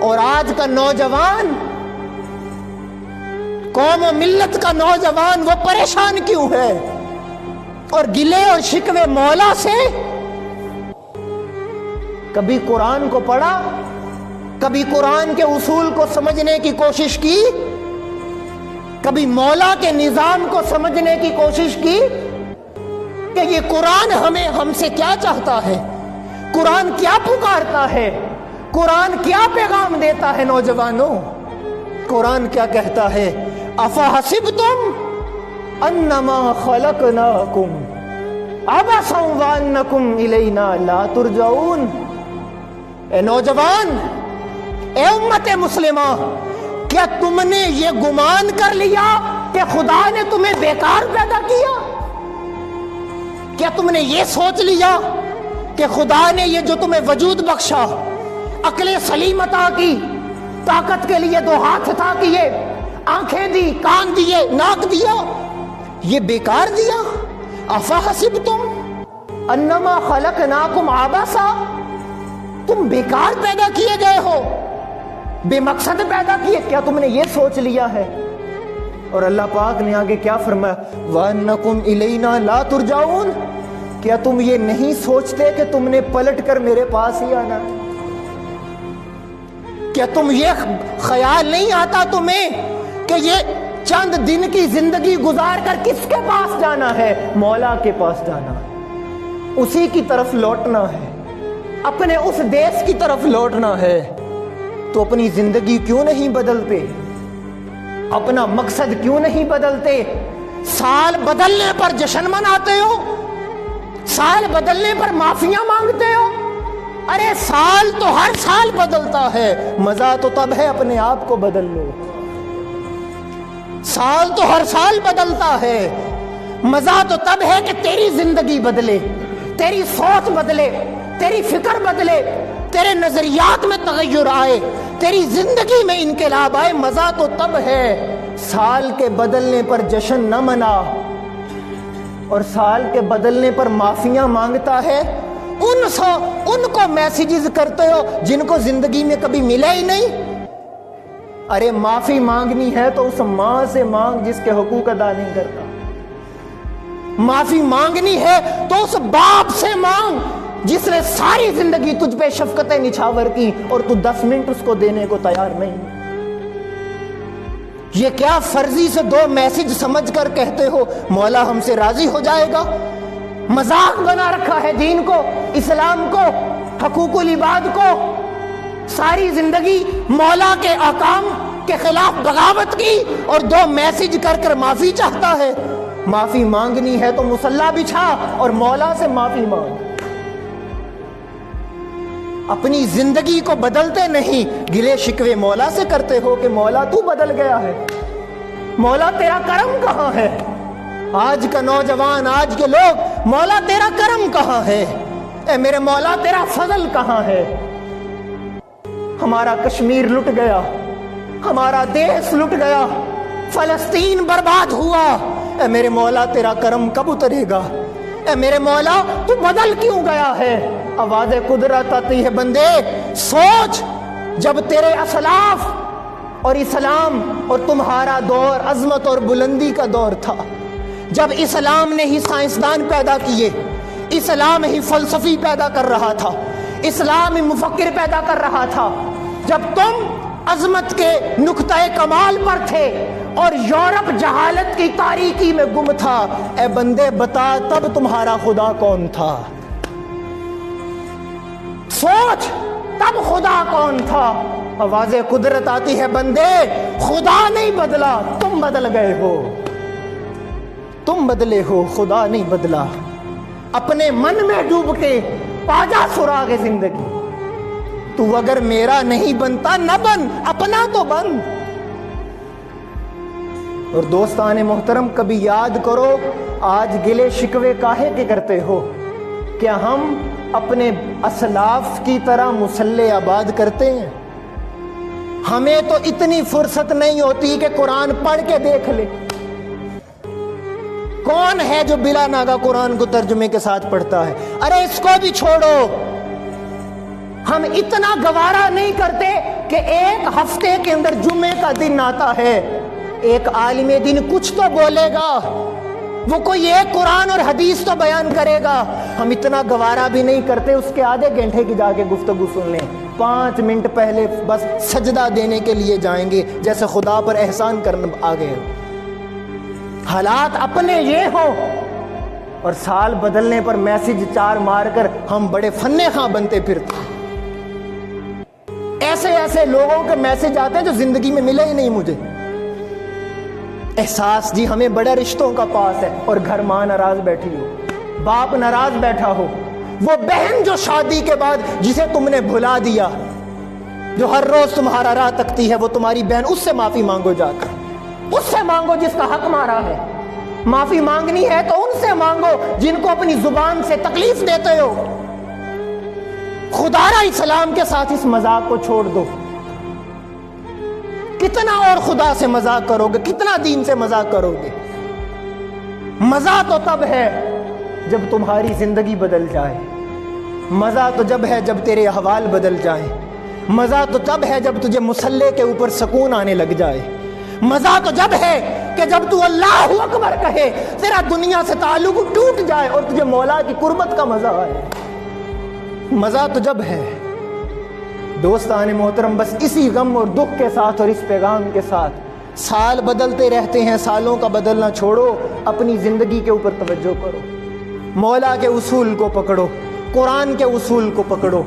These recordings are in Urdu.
اور آج کا نوجوان، قوم و ملت کا نوجوان، وہ پریشان کیوں ہے اور گلے اور شکوے مولا سے؟ کبھی قرآن کو پڑھا، کبھی قرآن کے اصول کو سمجھنے کی کوشش کی، کبھی مولا کے نظام کو سمجھنے کی کوشش کی کہ یہ قرآن ہم سے کیا چاہتا ہے، قرآن کیا پکارتا ہے، قرآن کیا پیغام دیتا ہے؟ نوجوانوں، قرآن کیا کہتا ہے؟ افحسبتم انما خلقناکم عبثا وانکم الینا لا ترجعون۔ اے نوجوان، اے امت مسلمہ، کیا تم نے یہ گمان کر لیا کہ خدا نے تمہیں بیکار پیدا کیا؟ کیا تم نے یہ سوچ لیا کہ خدا نے یہ جو تمہیں وجود بخشا، عقل سلیم عطا کی، طاقت کے لیے 2 ہاتھ عطا کیے، آنکھیں دی، کان دیے، ناک دیا، یہ بیکار دیا؟ افحسبتم انما خلقناکم عبثا، تم بیکار پیدا کیے گئے ہو، بے مقصد پیدا کیے؟ کیا تم نے یہ سوچ لیا ہے؟ اور اللہ پاک نے آگے کیا فرمایا؟ وَأَنَّكُمْ إِلَيْنَا لَا تُرْجَعُونَ، کیا تم یہ نہیں سوچتے کہ تم نے پلٹ کر میرے پاس ہی آنا؟ کیا تم یہ خیال نہیں آتا تمہیں کہ یہ چند دن کی زندگی گزار کر کس کے پاس جانا ہے؟ مولا کے پاس جانا ہے، اسی کی طرف لوٹنا ہے، اپنے اس دیش کی طرف لوٹنا ہے۔ تو اپنی زندگی کیوں نہیں بدلتے؟ اپنا مقصد کیوں نہیں بدلتے؟ سال بدلنے پر جشن مناتے ہو، سال بدلنے پر معافیاں مانگتے ہو۔ ارے سال تو ہر سال بدلتا ہے، مزہ تو تب ہے اپنے آپ کو بدل لو۔ سال تو ہر سال بدلتا ہے، مزہ تو تب ہے کہ تیری زندگی بدلے، تیری سوچ بدلے، تیری فکر بدلے، تیرے نظریات میں تغیر آئے، تیری زندگی میں انقلاب آئے۔ مزہ تو تب ہے، سال کے بدلنے پر جشن نہ منا اور سال کے بدلنے پر معافیاں مانگتا ہے۔ ان کو میسیجز کرتے ہو جن کو زندگی میں کبھی ملا ہی نہیں۔ ارے معافی مانگنی ہے تو اس ماں سے مانگ جس کے حقوق ادا نہیں کرتا، معافی مانگنی ہے تو اس باپ سے مانگ جس نے ساری زندگی تجھ پہ شفقتیں نچھاور کی اور تو 10 منٹ اس کو دینے کو تیار نہیں۔ یہ کیا فرضی سے 2 میسج سمجھ کر کہتے ہو مولا ہم سے راضی ہو جائے گا؟ مذاق بنا رکھا ہے دین کو، اسلام کو، حقوق العباد کو۔ ساری زندگی مولا کے احکام کے خلاف بغاوت کی اور 2 میسج کر کر معافی چاہتا ہے۔ معافی مانگنی ہے تو مصلی بچھا اور مولا سے معافی مانگ۔ اپنی زندگی کو بدلتے نہیں، گلے شکوے مولا سے کرتے ہو کہ مولا تو بدل گیا ہے، مولا تیرا کرم کہاں ہے؟ آج کا نوجوان، آج کے لوگ، مولا تیرا کرم کہاں ہے؟ اے میرے مولا تیرا فضل کہاں ہے؟ ہمارا کشمیر لٹ گیا، ہمارا دیش لٹ گیا، فلسطین برباد ہوا۔ اے میرے مولا تیرا کرم کب اترے گا؟ اے میرے مولا تو بدل کیوں گیا ہے؟ آواز قدرت آتی ہے بندے سوچ، جب تیرے اسلاف اور اسلام اور تمہارا دور عظمت اور بلندی کا دور تھا، جب اسلام نے ہی سائنسدان پیدا کیے، اسلام ہی فلسفی پیدا کر رہا تھا، اسلام ہی مفکر پیدا کر رہا تھا، جب تم عظمت کے نقطۂ کمال پر تھے اور یورپ جہالت کی تاریکی میں گم تھا، اے بندے بتا تب تمہارا خدا کون تھا؟ سوچ تب خدا کون تھا؟ آواز قدرت آتی ہے بندے خدا نہیں بدلا، تم بدل گئے ہو، تم بدلے ہو، خدا نہیں بدلا۔ اپنے من میں ڈوب کے پاجا سراغ زندگی، تو اگر میرا نہیں بنتا نہ بن، اپنا تو بن۔ اور دوستان محترم کبھی یاد کرو آج گلے شکوے کاہے کے کرتے ہو؟ کیا ہم اپنے اسلاف کی طرح مسلح آباد کرتے ہیں؟ ہمیں تو اتنی فرصت نہیں ہوتی کہ قرآن پڑھ کے دیکھ لے۔ کون ہے جو بلا ناغہ قرآن کو ترجمے کے ساتھ پڑھتا ہے؟ ارے اس کو بھی چھوڑو، ہم اتنا گوارا نہیں کرتے کہ ایک ہفتے کے اندر جمعے کا دن آتا ہے، ایک عالم دین کچھ تو بولے گا، وہ کوئی ایک قرآن اور حدیث تو بیان کرے گا۔ ہم اتنا گوارا بھی نہیں کرتے اس کے آدھے گھنٹے کی جا کے گفتگو سن لیں، 5 منٹ پہلے بس سجدہ دینے کے لیے جائیں گے جیسے خدا پر احسان کرنے آ گئے۔ حالات اپنے یہ ہوں اور سال بدلنے پر میسج 4 مار کر ہم بڑے فن خواں بنتے پھرتے۔ ایسے ایسے لوگوں کے میسج آتے ہیں جو زندگی میں ملے ہی نہیں مجھے۔ احساس جی ہمیں بڑے رشتوں کا پاس ہے، اور گھر ماں ناراض بیٹھی ہو، باپ ناراض بیٹھا ہو، وہ بہن جو شادی کے بعد جسے تم نے بھلا دیا، جو ہر روز تمہارا راہ تکتی ہے، وہ تمہاری بہن، اس سے معافی مانگو جا کر، اس سے مانگو جس کا حق مارا ہے۔ معافی مانگنی ہے تو ان سے مانگو جن کو اپنی زبان سے تکلیف دیتے ہو۔ خدا را اسلام کے ساتھ اس مذاق کو چھوڑ دو۔ کتنا اور خدا سے مذاق کرو گے، کتنا دین سے مذاق کرو گے؟ مزہ تو تب ہے جب تمہاری زندگی بدل جائے، مزہ تو جب ہے جب تیرے احوال بدل جائیں، مزہ تو تب ہے جب تجھے مصلے کے اوپر سکون آنے لگ جائے، مزہ تو جب ہے کہ جب تو اللہ اکبر کہے، تیرا دنیا سے تعلق ٹوٹ جائے اور تجھے مولا کی قربت کا مزہ آئے۔ مزہ تو جب ہے۔ دوستان محترم، بس اسی غم اور دکھ کے ساتھ اور اس پیغام کے ساتھ، سال بدلتے رہتے ہیں، سالوں کا بدلنا چھوڑو، اپنی زندگی کے اوپر توجہ کرو، مولا کے اصول کو پکڑو، قرآن کے اصول کو پکڑو۔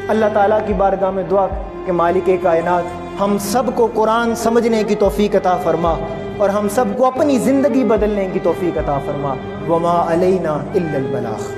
اللہ تعالیٰ کی بارگاہ میں دعا کہ مالک کائنات ہم سب کو قرآن سمجھنے کی توفیق عطا فرما، اور ہم سب کو اپنی زندگی بدلنے کی توفیق عطا فرما۔ وما علینا الا البلاغ۔